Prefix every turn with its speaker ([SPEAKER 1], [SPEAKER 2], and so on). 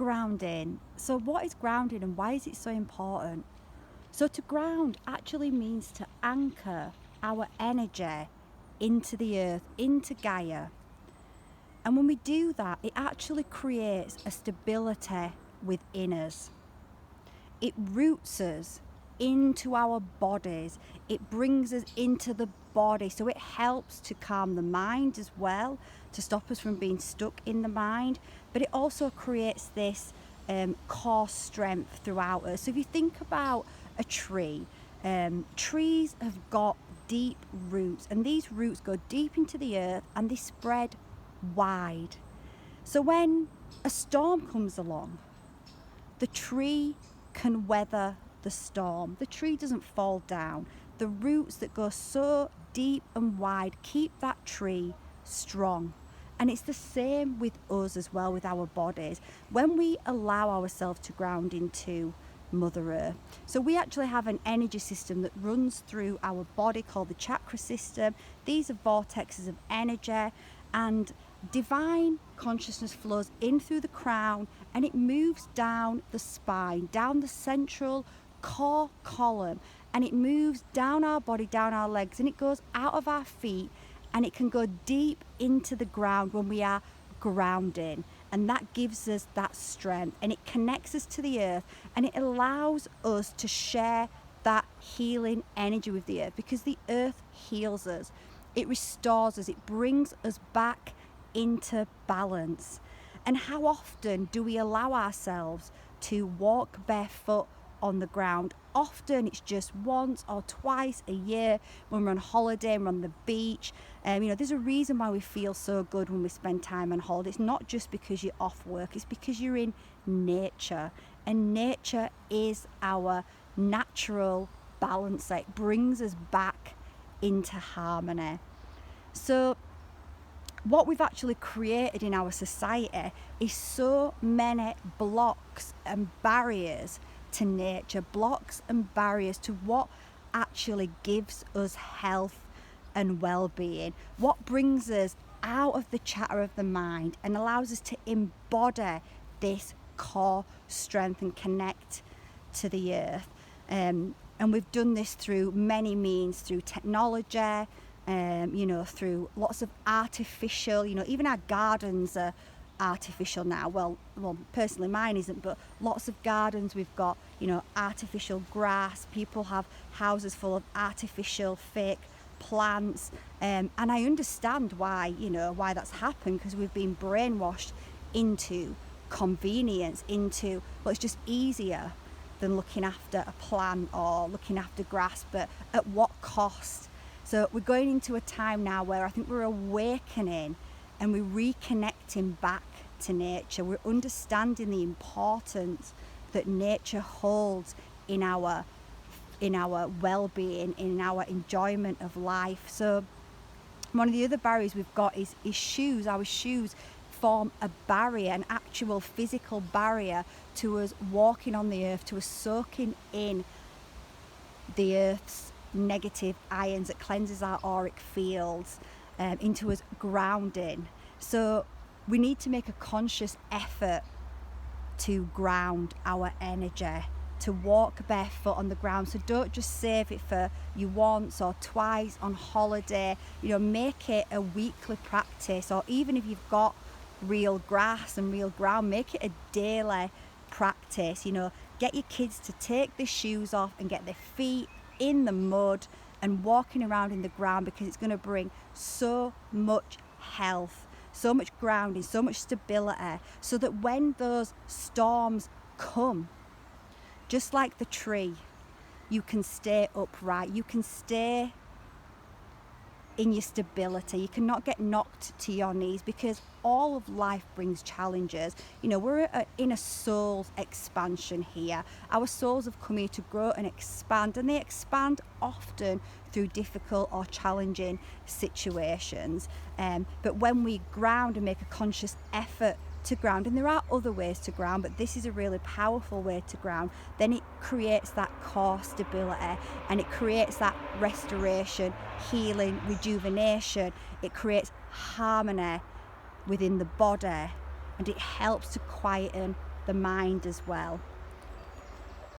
[SPEAKER 1] grounding. So what is grounding and why is it so important? So to ground actually means to anchor our energy into the earth, into Gaia. And when we do that, it actually creates a stability within us. It roots us into our bodies. It brings us into the body. So it helps to calm the mind as well, to stop us from being stuck in the mind. But it also creates this core strength throughout us. So if you think about a tree, trees have got deep roots, and these roots go deep into the earth and they spread wide. So when a storm comes along, the tree can weather the storm. The tree doesn't fall down. The roots that go so deep and wide keep that tree strong. And it's the same with us as well, with our bodies. When we allow ourselves to ground into Mother Earth. So we actually have an energy system that runs through our body called the chakra system. These are vortexes of energy, and divine consciousness flows in through the crown and it moves down the spine, down the central core column, and it moves down our body, down our legs, and it goes out of our feet, and it can go deep into the ground when we are grounding. And that gives us that strength, and it connects us to the earth, and it allows us to share that healing energy with the earth, because the earth heals us, it restores us, it brings us back into balance. And how often do we allow ourselves to walk barefoot on the ground? Often it's just once or twice a year when we're on holiday and we're on the beach. There's a reason why we feel so good when we spend time on holiday. It's not just because you're off work, it's because you're in nature. And nature is our natural balance. It brings us back into harmony. So what we've actually created in our society is so many blocks and barriers to nature, blocks and barriers to what actually gives us health and well-being, what brings us out of the chatter of the mind and allows us to embody this core strength and connect to the earth. And we've done this through many means, through technology, through lots of artificial, even our gardens are artificial now. Well, personally mine isn't, but lots of gardens we've got, artificial grass. People have houses full of artificial fake plants, and I understand why that's happened, because we've been brainwashed into convenience, into it's just easier than looking after a plant or looking after grass, but at what cost? So we're going into a time now where I think we're awakening and we're reconnecting back to nature. We're understanding the importance that nature holds in our well-being, in our enjoyment of life. So one of the other barriers we've got is shoes. Our shoes form a barrier, an actual physical barrier to us walking on the earth, to us soaking in the earth's negative ions that cleanses our auric fields, into us grounding. So we need to make a conscious effort to ground our energy, to walk barefoot on the ground. So don't just save it for you once or twice on holiday. Make it a weekly practice, or even if you've got real grass and real ground, make it a daily practice. Get your kids to take their shoes off and get their feet in the mud and walking around in the ground, because it's going to bring so much health, so much grounding, so much stability, so that when those storms come, just like the tree, you can stay upright, you can stay in your stability, you cannot get knocked to your knees, because all of life brings challenges. We're in a soul's expansion here. Our souls have come here to grow and expand, and they expand often through difficult or challenging situations. But when we ground and make a conscious effort to ground, and there are other ways to ground, but this is a really powerful way to ground, then it creates that core stability, and it creates that restoration, healing, rejuvenation. It creates harmony within the body, and it helps to quieten the mind as well.